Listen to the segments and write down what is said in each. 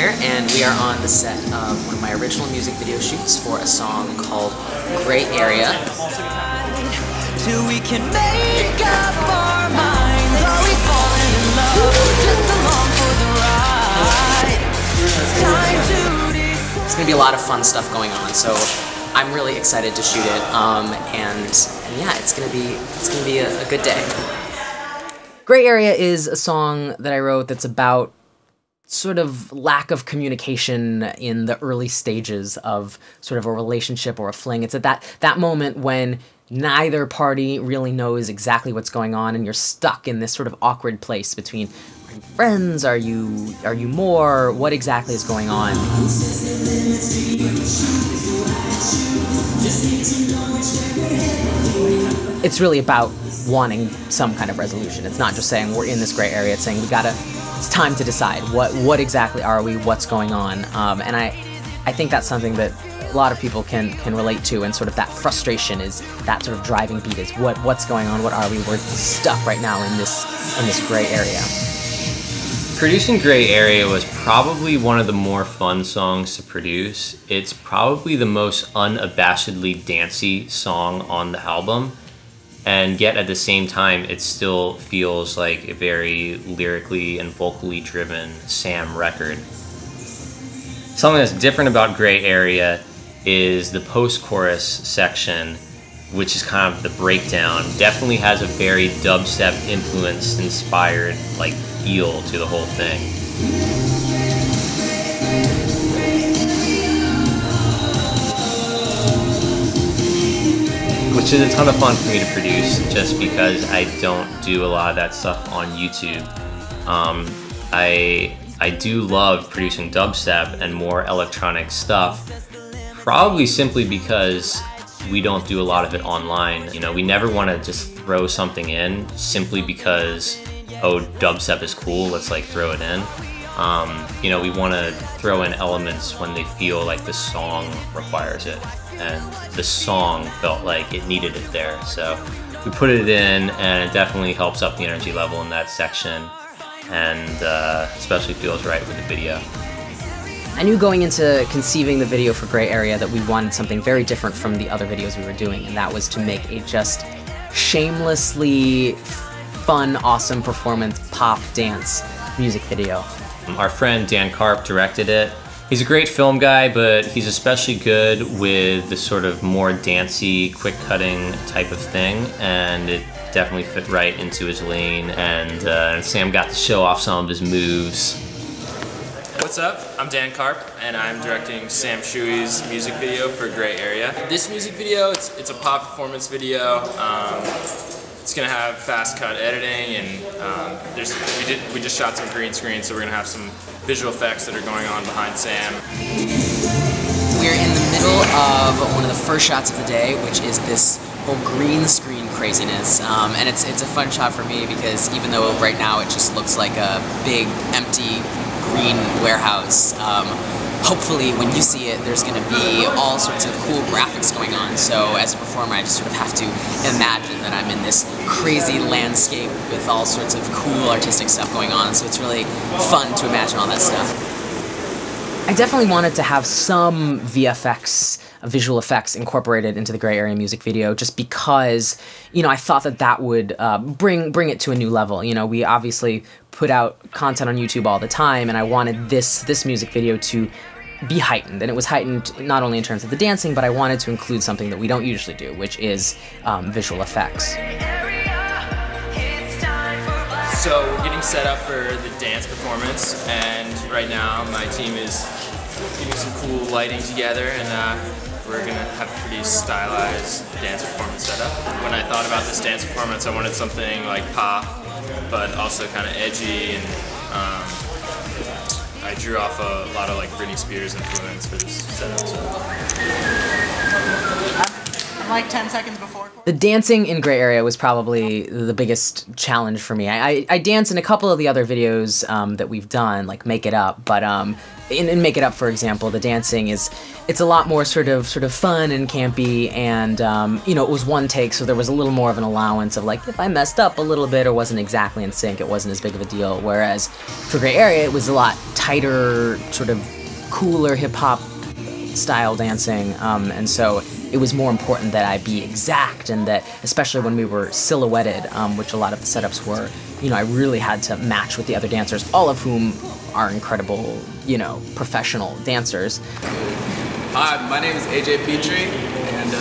here, and we are on the set of one of my original music video shoots for a song called Gray Area. Till we can make up our minds, are we falling in love, just along for the ride? It's gonna be a lot of fun stuff going on, so I'm really excited to shoot it, and yeah, it's gonna be a good day. Gray Area is a song that I wrote that's about sort of lack of communication in the early stages of sort of a relationship or a fling. It's at that moment when neither party really knows exactly what's going on, and you're stuck in this sort of awkward place between, are you friends? Are you more? What exactly is going on? It's really about wanting some kind of resolution. It's not just saying we're in this gray area. It's saying it's time to decide what exactly are we, what's going on, and I think that's something that a lot of people can relate to, and sort of that frustration is that sort of driving beat is what's going on, what are we? We're stuck right now in this gray area. Producing Gray Area was probably one of the more fun songs to produce. It's probably the most unabashedly dancey song on the album, and yet at the same time it still feels like a very lyrically and vocally driven Sam record. Something that's different about Gray Area is the post-chorus section, which is kind of the breakdown. Definitely has a very dubstep influenced, inspired like feel to the whole thing. Which is a ton of fun for me to produce, just because I don't do a lot of that stuff on YouTube. I do love producing dubstep and more electronic stuff, probably simply because we don't do a lot of it online. You know, we never want to just throw something in simply because, oh, dubstep is cool, let's like throw it in. You know, we want to throw in elements when they feel like the song requires it, and the song felt like it needed it there. So we put it in, and it definitely helps up the energy level in that section, and especially feels right with the video. I knew going into conceiving the video for Gray Area that we wanted something very different from the other videos we were doing, and that was to make a just shamelessly fun, awesome performance pop dance music video. Our friend Dan Karp directed it. He's a great film guy, but he's especially good with the sort of more dancey, quick-cutting type of thing, and it definitely fit right into his lane, and Sam got to show off some of his moves. What's up? I'm Dan Karp, and I'm directing Sam Tsui's music video for Gray Area. This music video, it's a pop performance video. It's gonna have fast cut editing, and we just shot some green screen, so we're gonna have some visual effects that are going on behind Sam. We're in the middle of one of the first shots of the day, which is this whole green screen craziness, and it's a fun shot for me because even though right now it just looks like a big empty green warehouse, hopefully when you see it there's going to be all sorts of cool graphics going on. So as a performer I just sort of have to imagine that I'm in this crazy landscape with all sorts of cool artistic stuff going on, so it's really fun to imagine all that stuff. I definitely wanted to have some VFX, visual effects, incorporated into the Gray Area music video, just because, you know, I thought that would bring it to a new level. You know, we obviously put out content on YouTube all the time, and I wanted this music video to be heightened, and it was heightened not only in terms of the dancing, but I wanted to include something that we don't usually do, which is visual effects. So we're getting set up for the dance performance, and right now my team is getting some cool lighting together, and we're going to have a pretty stylized dance performance set up. When I thought about this dance performance, I wanted something like pop, but also kind of edgy, and I drew off a lot of like Britney Spears influence for this setup. So. like 10 seconds before. The dancing in Gray Area was probably the biggest challenge for me. I dance in a couple of the other videos that we've done, like Make It Up, but in Make It Up, for example, the dancing it's a lot more sort of fun and campy, and you know, it was one take, so there was a little more of an allowance of like, if I messed up a little bit or wasn't exactly in sync, it wasn't as big of a deal. Whereas for Gray Area, it was a lot tighter, sort of cooler hip-hop style dancing, and so it was more important that I be exact, and that especially when we were silhouetted, which a lot of the setups were, you know, I really had to match with the other dancers, all of whom are incredible, you know, professional dancers. Hi, my name is AJ Petrie, and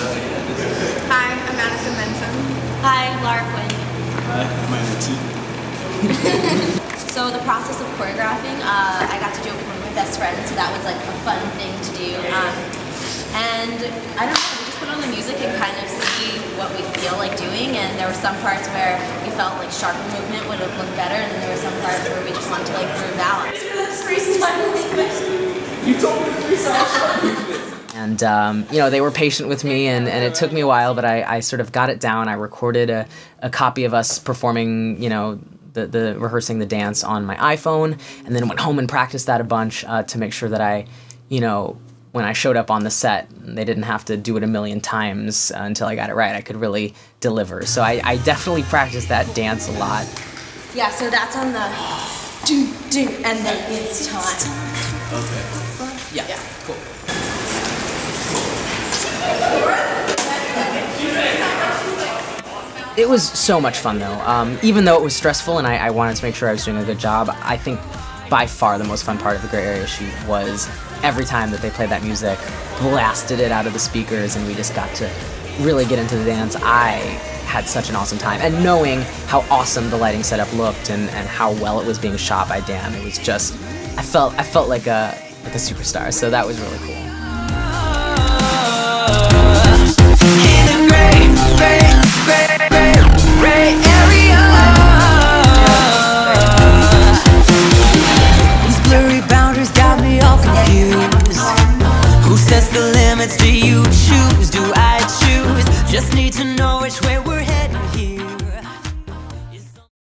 Hi, I'm Madison Benson. Hi, Laura Quinn. Hi, my name is T. So the process of choreographing, I got to do it with one of my best friends, so that was like a fun thing to do. And I don't know, we just put on the music and kind of see what we feel like doing, and there were some parts where we felt like sharper movement would have looked better, and then there were some parts where we just wanted to like groove out. You told me to freestyle. And you know, they were patient with me, and it took me a while, but I sort of got it down. I recorded a copy of us performing, you know, the rehearsing the dance on my iPhone, and then went home and practiced that a bunch to make sure that I, you know, when I showed up on the set, they didn't have to do it a million times until I got it right. I could really deliver. So I definitely practiced that dance a lot. Yeah, so that's on the do, and then it's time. Okay. Yeah, cool. It was so much fun though. Even though it was stressful and I wanted to make sure I was doing a good job, I think by far the most fun part of the Gray Area shoot was every time that they played that music, blasted it out of the speakers, and we just got to really get into the dance. I had such an awesome time. And knowing how awesome the lighting setup looked and how well it was being shot by Dan, it was just, I felt like a superstar, so that was really cool. Who sets the limits? Do you choose? Do I choose? Just need to know which way we're